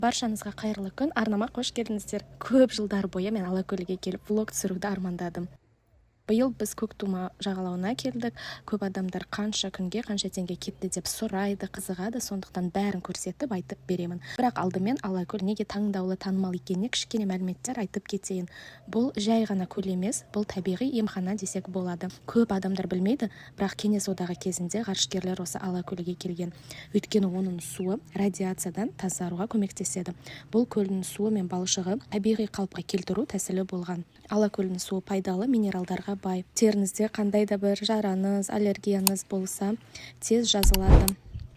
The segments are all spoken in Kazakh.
Баршаңызға қайырлы күн, арнама қош келдіңіздер. Көп жылдар бойы мен Алакөлге келіп влог түсіруді армандадым. Биыл біз Көктума жағалауына келдік. Көп адамдар қанша күнге, қанша теңге кетті деп сұрайды, қызығады, сондықтан бәрін көрсетіп айтып беремін. Бірақ алдымен Алакөл неге таңдаулы, танымал екеніне кішкене мәліметтер айтып кетейін. Бұл жай ғана көл емес, бұл табиғи емхана десек болады. Көп адамдар білмейді, бірақ Кеңес одағы кезінде ғарышкерлер осы Алакөлге келген. Өйткені оның суы радиациядан тазаруға көмектеседі. Бұл көлдің суы мен балшығы табиғи қалыпқа келтіру тәсілі болған. Алакөлдің суы пайдалы минералдарға бай. Теріңізде қандай да бір жараңыз, аллергияңыз болса, тез жазылады.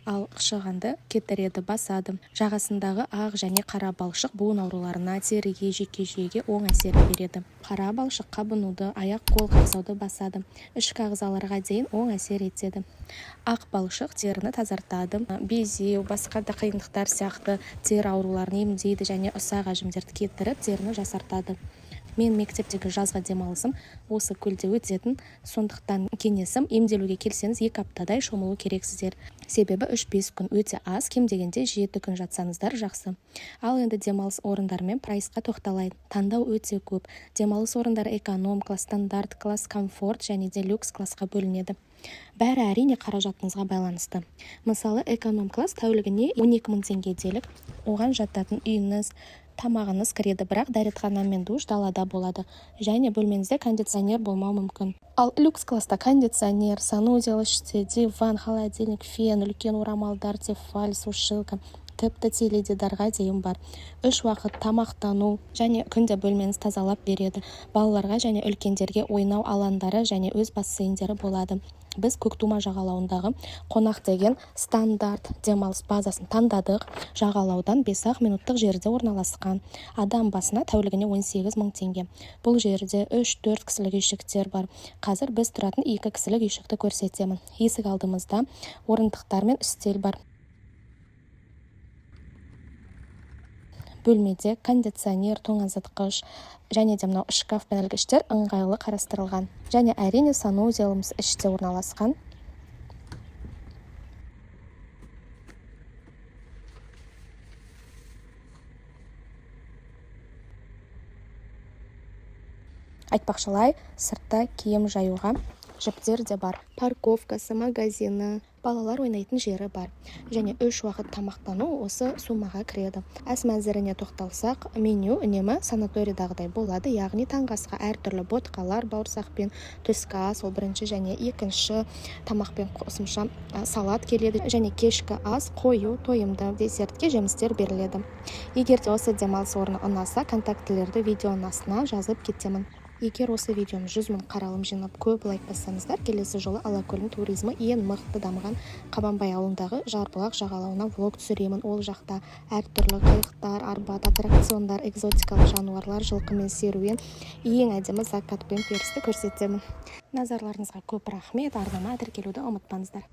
Ал шығанды кетіреді, басады. Жағасындағы ақ және қара балшық буын ауруларына, теріге, жүйке жүйеге оң әсер береді. Қара балшық қабынуды, аяқ-қол қақсауды басады. Ішкі ағзаларға дейін оң әсер етеді. Ақ балшық теріні тазартады. Безеу, басқа да қиындықтар сияқты тері ауруларын емдейді және ұсақ әжімдерді кетіріп, теріні жасартады. Мен мектептегі жазғы демалысым осы көлде өтетін, сондықтан кеңесім емделуге келсеңіз 2 аптадай шомылу керексіздер. Себебі 3-5 күн өте аз, кем дегенде 7 күн жатсаңыздар жақсы. Ал енді демалыс орындарымен прайсқа тоқталайын. Таңдау өте көп. Демалыс орындары эконом класс, стандарт класс, комфорт және де люкс классқа бөлінеді. Бәрі әрине қаражатыңызға байланысты. Мысалы, эконом класс тәулігіне 12 000 теңгеделік, оған жататын үйіңіз, тамағыңыз кіреді, бірақ дәретхана мен душ далада болады, және бөлменізде кондиционер болмау мүмкін. Ал люкс класста кондиционер, санузел іште, диван, холодильник, фен, үлкен орамалдар, тефаль, сушилка, тіпті теледидарға дейін бар. 3 уақыт тамақтану және күнде бөлмеңіз тазалап береді. Балаларға және үлкендерге ойнау алаңдары және өз бассейндері болады. Біз Көктума жағалауындағы қонақ деген стандарт демалыс базасын таңдадық. Жағалаудан 5 минуттық жерде орналасқан. Адам басына тәулігіне 18 000 теңге. Бұл жерде 3-4 кісілік үйшіктер бар. Қазір біз тұратын 2 кісілік үйшікті көрсетемін. Есік алдымызда орындықтар мен үстел бар. Бөлмеде кондиционер, тоңазытқыш және де мынау шкаф пен ілгіштер ыңғайлы қарастырылған. Және әрине санузеліміз іште орналасқан. Айтпақшылай, сыртта киім жаюға жіптер де бар. Парковкасы, магазины, балалар ойнайтын жері бар. Және 3 уақыт тамақтану осы сумаға кіреді. Ас мәзіріне тоқталсақ, меню үнемі санаторийдағыдай болады, яғни таңғы асқа әртүрлі ботқалар, бауырсақпен түскі ас, ол бірінші және екінші тамақпен қосымша салат келеді, және кешкі ас, қою, тойымды, десертке жемістер беріледі. Егер де осы демалыс орны ұнаса, контактілерді видеоның астына жазып кетемін. Егер осы видеоны 100 000 қаралым жинап көп лайк бассаңыздар, келесі жолы Алакөлдің туризмі ең мықты дамыған Қабанбай ауылындағы Жарбұлақ жағалауына влог түсіремін. Ол жақта әртүрлі қайықтар, арбат, аттракциондар, экзотикалық жануарлар, жылқымен серуен, ең әдемі закат пен перісті көрсетемін. Назарларыңызға көп рахмет, арнама тіркелуді ұмытпаңыздар.